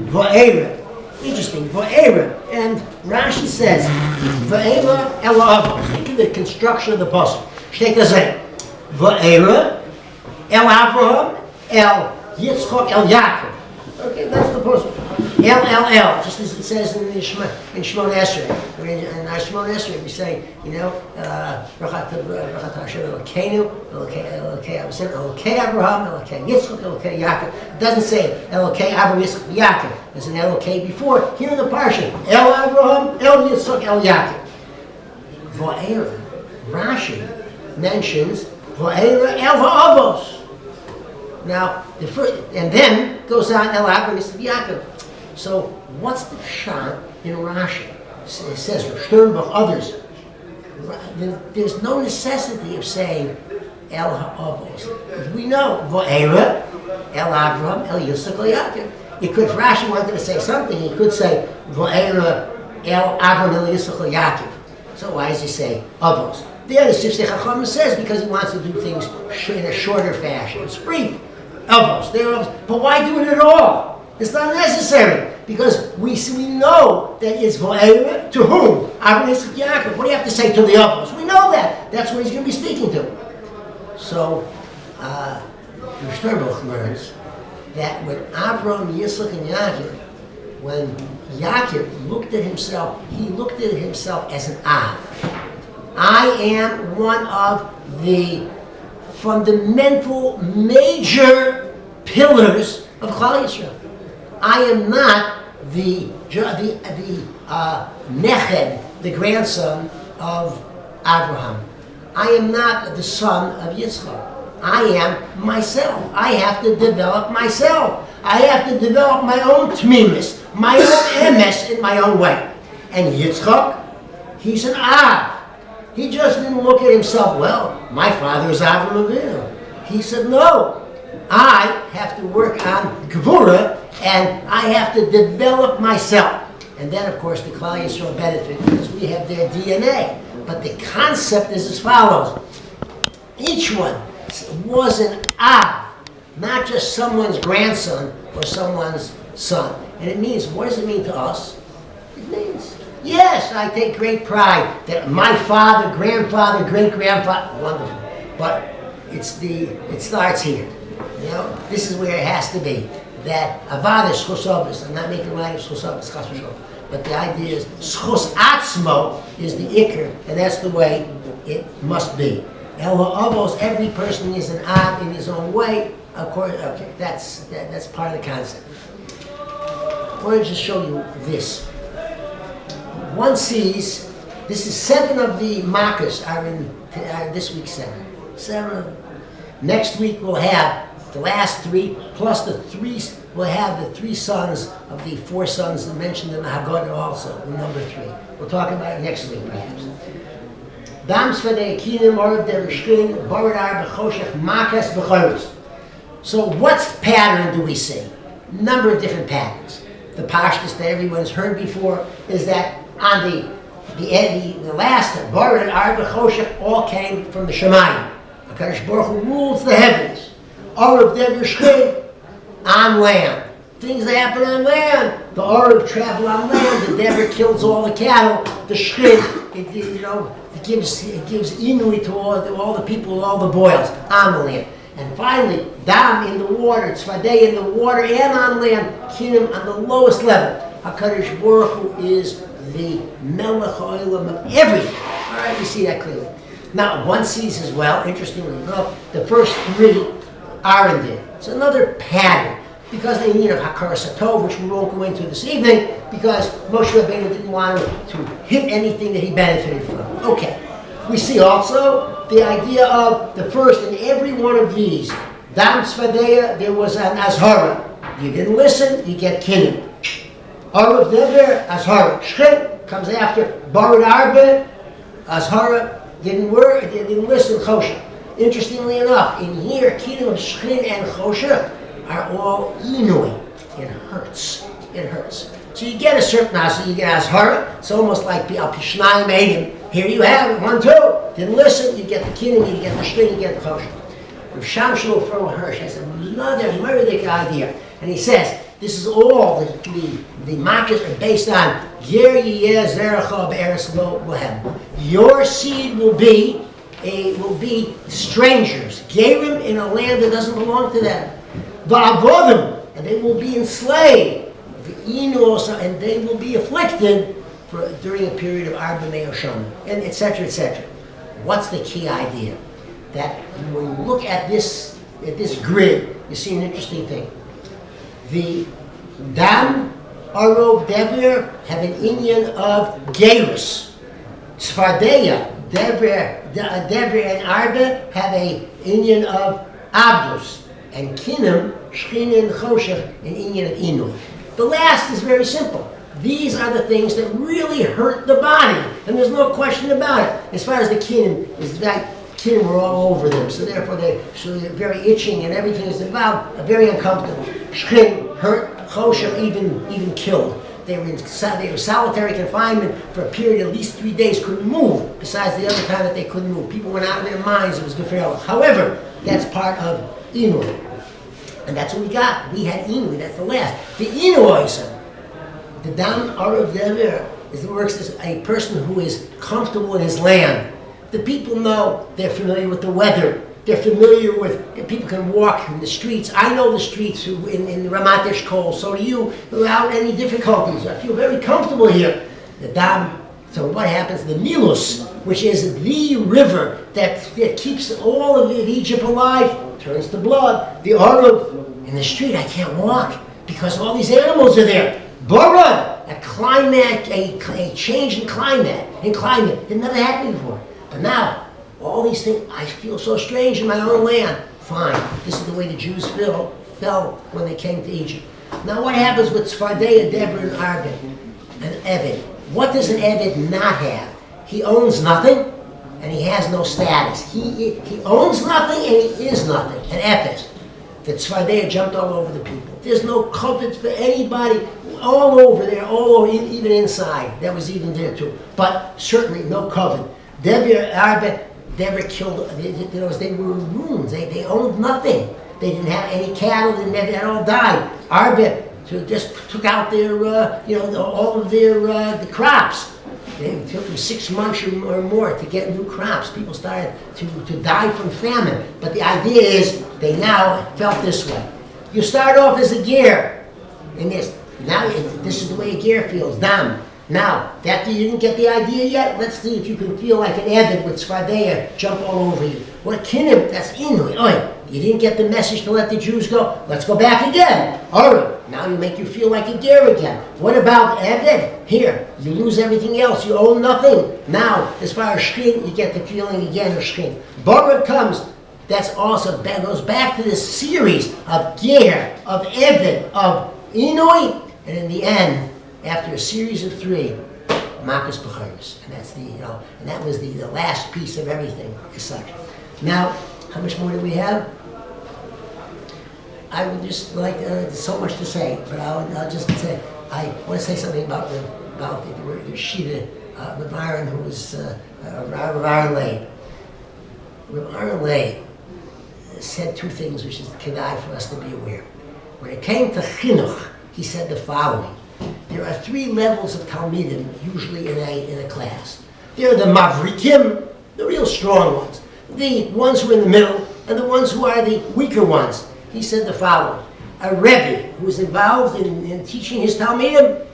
Vaeira. Interesting, Vaeira. And Rashi says, Vaeira el avos. Look at the construction of the puzzle. Take a second. Vaeira el Avraham el Yitzchak el Yaakov. Okay, that's the puzzle. El, just as it says in Shemon Esrei. In our Shemon Esrei, we say, Brachat Hashem Elokeinu, Elokei Abraham, Elokei Yitzchak, Elokei Yaakov. It doesn't say Elokei Abraham, Yitzchak, Yaakov. There's an Elokei before. Here in the Parsha, El Abraham, El Yitzchak, El Yaakov. Vaeira, Rashi mentions Vaeira El Ha'avos. Now, the first, and then goes on El Abraham, Yitzchak, Yaakov. So, what's the shot in Rashi? It says, Sternbach, others. There's no necessity of saying El Ha'avos. We know, Vaeira, El Avraham, El Yitzchak, El Yaakov. If Rashi wanted to say something, he could say, Vaeira, El Avraham, El Yitzchak, El Yaakov. So why does he say Avos? There, the Sifsei Chacham says, because he wants to do things in a shorter fashion. It's brief. Avos, they're Avos. But why do it at all? It's not necessary, because we know that it's Vaeira to whom? Avraham, Yitzchak, Yaakov. What do you have to say to the Avos? We know that. That's what he's going to be speaking to. So, Sternbuch learns that when Avraham, Yitzchak, and Yaakov, when Yaakov looked at himself, he looked at himself as an Av. I am one of the fundamental, major pillars of Klal Yisrael. I am not the Neched, the grandson of Abraham. I am not the son of Yitzchak. I am myself. I have to develop myself. I have to develop my own tmimus, my own emes in my own way. And Yitzchak, he's an Av. He just didn't look at himself, well, my father is Avraham Avinu. He said, no, I have to work on Gevurah, and I have to develop myself. And then, of course, the Klal Yisrael benefit because we have their DNA. But the concept is as follows. Each one was an Av, not just someone's grandson or someone's son. And it means, what does it mean to us? It means, yes, I take great pride that my father, grandfather, great-grandfather, wonderful. But it starts here. You know, this is where it has to be. That avad is schus avos. I'm not making light of schus avos, chas v'shalom. But the idea is schus atzmo is the ikr, and that's the way it must be. El ha'avos, every person is an av in his own way. Of course, okay, that's part of the concept. I want to just show you this. One sees, this is 7 of the makas are in this week's 7. 7. Next week we'll have the last 3, plus the 3, we'll have the 3 sons of the 4 sons that mentioned in the Haggadah also, the number 3. We'll talk about it next week perhaps. So what's pattern do we see? Number of different patterns. The pashtus that everyone's heard before is that on the last Barid Arba Choshech all came from the Shemayim. HaKadosh Baruch Hu rules the heavens. Arav Dever Shchid on land. Things that happen on land. The Arav travel on land. The Dever kills all the cattle. The Shchid, it gives inui to all the people, all the boils on the land. And finally, Dam in the water, Tzvadei in the water and on land, Kinim on the lowest level. HaKadosh Baruch Hu is the Melech HaOlam of everything. All right, we see that clearly. Now, one sees as well, interestingly enough, the first 3 Aaron did. It's another pattern, because they need of Hakaras HaTov, which we won't go into this evening, because Moshe Rabbeinu didn't want to hit anything that he benefited from. Okay. We see also the idea of the first in every one of these. Dam Tzvadeya, there was an Azhara. You didn't listen, you get Kinim. Arav Dever, Azhara. Shchit comes after. Barid Arba, Azhara, didn't listen, Chosha. Interestingly enough, in here, Kinim of Shchin and Chosha are all Inui. It hurts. It hurts. So you get a certain Asa, you get Azhara. It's almost like Al Pishnayim Eidim. Here you have it, 1, 2. Didn't listen, you get the Kinim, you get the Shchin, you get the Chosha. Rav Sham Shlomo Hirsch has another murdic idea. And he says, This is all the markers are based on Ger Yeh Zerecha Be'eretz Lo Lahem. Your seed will be strangers, Gerim in a land that doesn't belong to them. Va'avodim, and they will be enslaved. And they will be afflicted during a period of Arba Me'oshana, and etc., etc. What's the key idea? That when you look at this grid, you see an interesting thing. The Dam, Arov, Dever have an inyan of Gerus. Tzfardeya, Dever and Arba have a inyan of Abdus. And Kinim, Shchina and Choshech, an inyan of Inui. The last is very simple. These are the things that really hurt the body, and there's no question about it. As far as the Kinim, is that Kinim were all over them, so therefore they're very itching, and everything is about very uncomfortable. Shchin hurt, Choshech even killed. They were solitary confinement for a period of at least 3 days, couldn't move, besides the other time that they couldn't move. People went out of their minds, it was gefährlich. However, that's part of Inui. And that's what we got. We had Inui, that's the last. The Inuoism, the Dam Arav Dever, works as a person who is comfortable in his land. The people know, they're familiar with the weather. They're familiar with, people can walk in the streets. I know the streets in Ramat Eshkol, so do you, without any difficulties. I feel very comfortable here. The Dam, so what happens? The Nilus, which is the river that keeps all of Egypt alive, turns to blood. The Arav, in the street I can't walk because all these animals are there. Barad, a change in climate. It never happened before. But now, all these things, I feel so strange in my own land. Fine, this is the way the Jews fell when they came to Egypt. Now what happens with Tzfardeya, Deborah, and Arba, and Eved? What does an Eved not have? He owns nothing, and he has no status. He owns nothing, and he is nothing. An Ephes. The Tzfardeya jumped all over the people. There's no comfort for anybody. All over there, all over, even inside. That was even there too. But certainly no covet. Deborah, Arba, Deborah killed, they were ruins. They owned nothing. They didn't have any cattle, they all died. Arba just took out their, all of their the crops. It took them 6 months or more to get new crops. People started to die from famine. But the idea is, they now felt this way. You start off as a ger in this. Now, this is the way a ger feels, Dam. Now, that you didn't get the idea yet, let's see if you can feel like an Eved with Tzfardeya jump all over you. What Kinim, that's Inui. You didn't get the message to let the Jews go, let's go back again. Alright, now you make you feel like a ger again. What about Eved? Here, you lose everything else, you own nothing. Now, as far as Shkin, you get the feeling again of Shkin. Barad comes, that's also, goes back to this series of ger, of Eved, of Inui, and in the end, after a series of 3, Makas B'chayos, and that's and that was the last piece of everything as such. Now, how much more do we have? I would just like there's so much to say, but I'll just say I want to say something about the Shida, Rav Aaron, who was Rav Aaron Leib. Rav Aaron Leib said 2 things which is kedai for us to be aware. When it came to chinuch, he said the following. There are 3 levels of Talmidim usually in a class. There are the Mavrikim, the real strong ones, the ones who are in the middle, and the ones who are the weaker ones. He said the following. A Rebbe who is involved in teaching his Talmidim,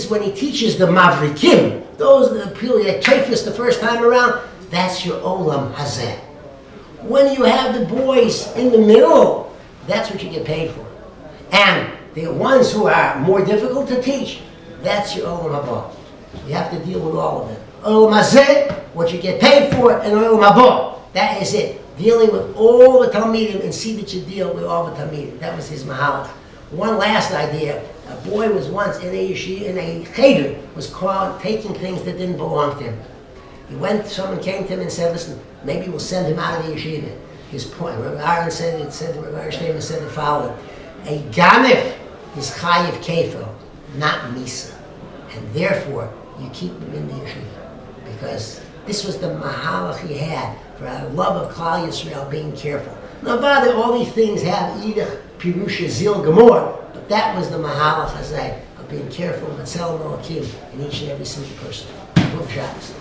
when he teaches the Mavrikim, those are the people that Tefis the first time around, that's your Olam Hazeh. When you have the boys in the middle, that's what you get paid for. And the ones who are more difficult to teach, that's your Olam Haba. You have to deal with all of them. Olam Hazeh, what you get paid for, and Olam Haba. That is it. Dealing with all the Talmidim and see that you deal with all the Talmidim. That was his mahalach. One last idea. A boy was once in a cheder, was caught taking things that didn't belong to him. Someone came to him and said, listen, maybe we'll send him out of the yeshiva. His point, Rav Aaron said the following. A ganif is chayiv kefil, not misa. And therefore, you keep him in the yeshiva. Because this was the mahalach he had for our love of Klal Yisrael, being careful. Now, bother, all these things have idach, pirusha, zil, gemor, but That was the Mahalach Hazeh of being careful with Tzelem Elokim in each and every single person. Book Shabbos.